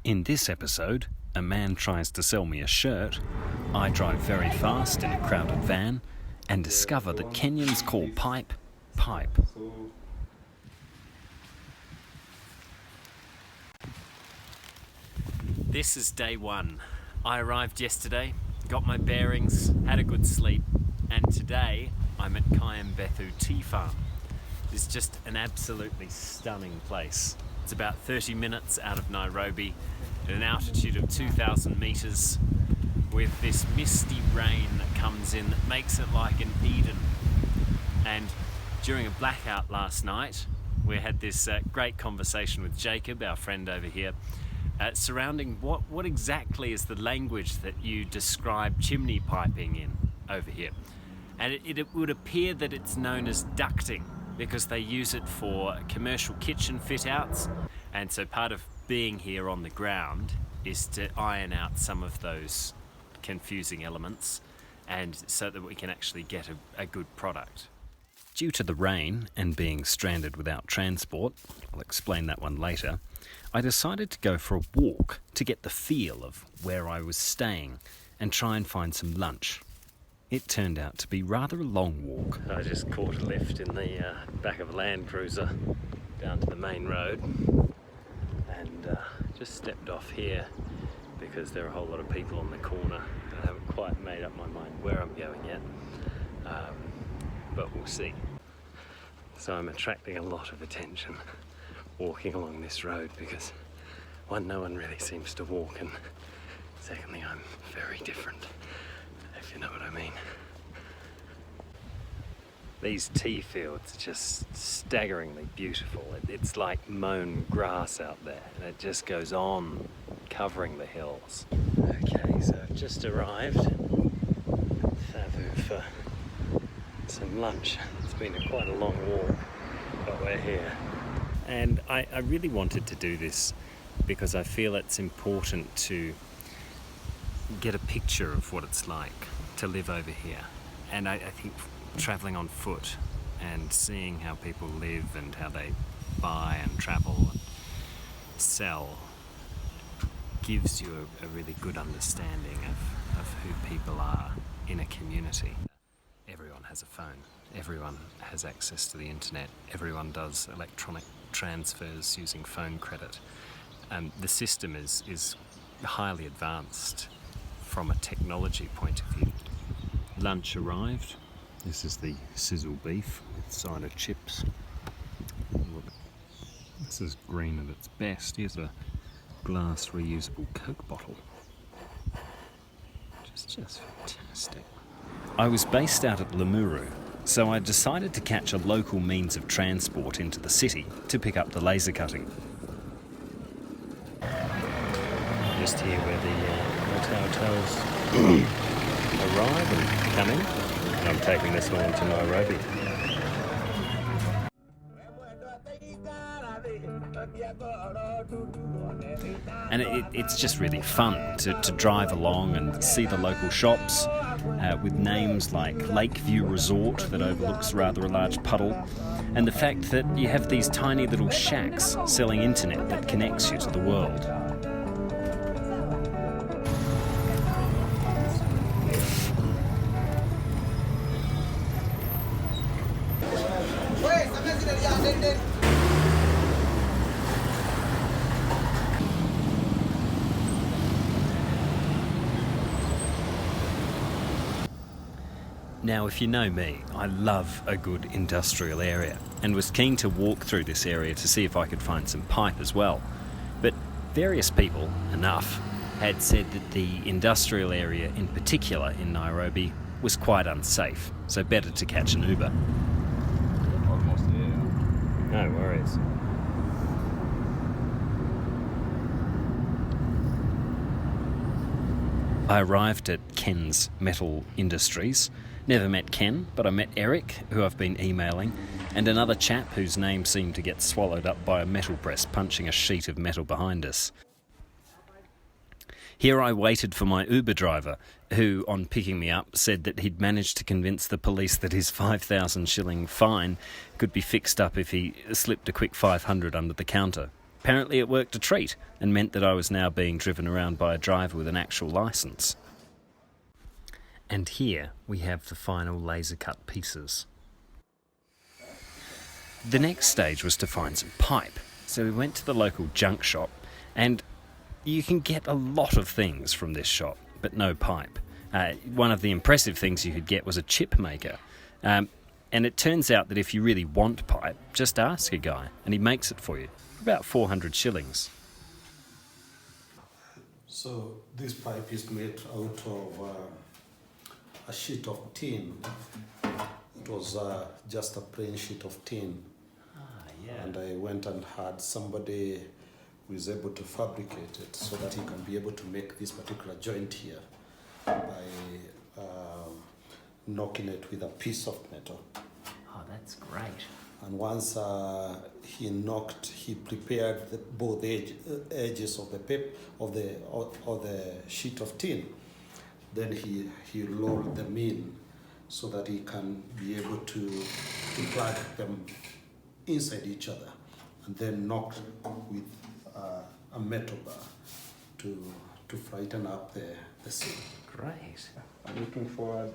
In this episode, a man tries to sell me a shirt, I drive very fast in a crowded van, and discover that Kenyans call pipe, pipe. This is day one. I arrived yesterday, got my bearings, had a good sleep, and today I'm at Kayambethu Tea Farm. It's just an absolutely stunning place. It's about 30 minutes out of Nairobi at an altitude of 2,000 metres with this misty rain that comes in that makes it like an Eden. And during a blackout last night, we had this great conversation with Jacob, our friend over here, surrounding what exactly is the language that you describe chimney piping in over here. And it would appear that it's known as ducting because they use it for commercial kitchen fit-outs. And so part of being here on the ground is to iron out some of those confusing elements and so that we can actually get a good product. Due to the rain and being stranded without transport, I'll explain that one later, I decided to go for a walk to get the feel of where I was staying and try and find some lunch. It turned out to be rather a long walk. I just caught a lift in the back of a Land Cruiser down to the main road and just stepped off here because there are a whole lot of people on the corner. I haven't quite made up my mind where I'm going yet, but we'll see. So I'm attracting a lot of attention walking along this road because one, no one really seems to walk, and secondly, I'm very different, if you know what I mean. These tea fields are just staggeringly beautiful. It's like mown grass out there, and it just goes on covering the hills. Okay, so I've just arrived at Thavu for some lunch. It's been quite a long walk, but we're here. And I really wanted to do this because I feel it's important to get a picture of what it's like to live over here. And I think travelling on foot and seeing how people live and how they buy and travel and sell gives you a really good understanding of who people are in a community. Everyone has a phone, everyone has access to the internet, everyone does electronic transfers using phone credit. The system is highly advanced from a technology point of view. Lunch arrived. This is the sizzle beef with side of chips. Look, this is green at its best. Here's a glass reusable Coke bottle. Just fantastic. I was based out at Limuru, so I decided to catch a local means of transport into the city to pick up the laser cutting. Just here where the hotels arrive and come in. I'm taking this one to Nairobi. And it's just really fun to drive along and see the local shops with names like Lakeview Resort that overlooks rather a large puddle, and the fact that you have these tiny little shacks selling internet that connects you to the world. Now, if you know me, I love a good industrial area and was keen to walk through this area to see if I could find some pipe as well. But various people, enough, had said that the industrial area in particular in Nairobi was quite unsafe, so better to catch an Uber. Almost there. No worries. I arrived at Ken's Metal Industries. Never met Ken, but I met Eric, who I've been emailing, and another chap whose name seemed to get swallowed up by a metal press punching a sheet of metal behind us. Here I waited for my Uber driver, who, on picking me up, said that he'd managed to convince the police that his 5,000 shilling fine could be fixed up if he slipped a quick 500 under the counter. Apparently it worked a treat and meant that I was now being driven around by a driver with an actual licence. And here we have the final laser cut pieces. The next stage was to find some pipe, so we went to the local junk shop, and you can get a lot of things from this shop, but no pipe. One of the impressive things you could get was a chip maker. And it turns out that if you really want pipe, just ask a guy, and he makes it for you. About 400 shillings. So this pipe is made out of a sheet of tin. It was just a plain sheet of tin. And I went and had somebody who is able to fabricate it so that he can be able to make this particular joint here by knocking it with a piece of metal. Oh, that's great. And once he prepared both edges of the sheet of tin. Then he rolled them in so that he can be able to plug them inside each other, and then knock with a metal bar to frighten up the seal. Great. I'm looking forward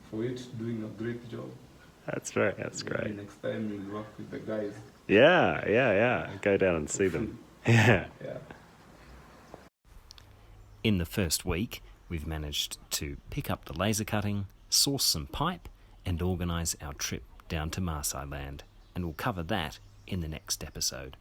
for it doing a great job. That's great. Maybe next time we'll work with the guys. Yeah. Go down and see them. Yeah. Yeah. In the first week, we've managed to pick up the laser cutting, source some pipe, and organise our trip down to Maasai land, and we'll cover that in the next episode.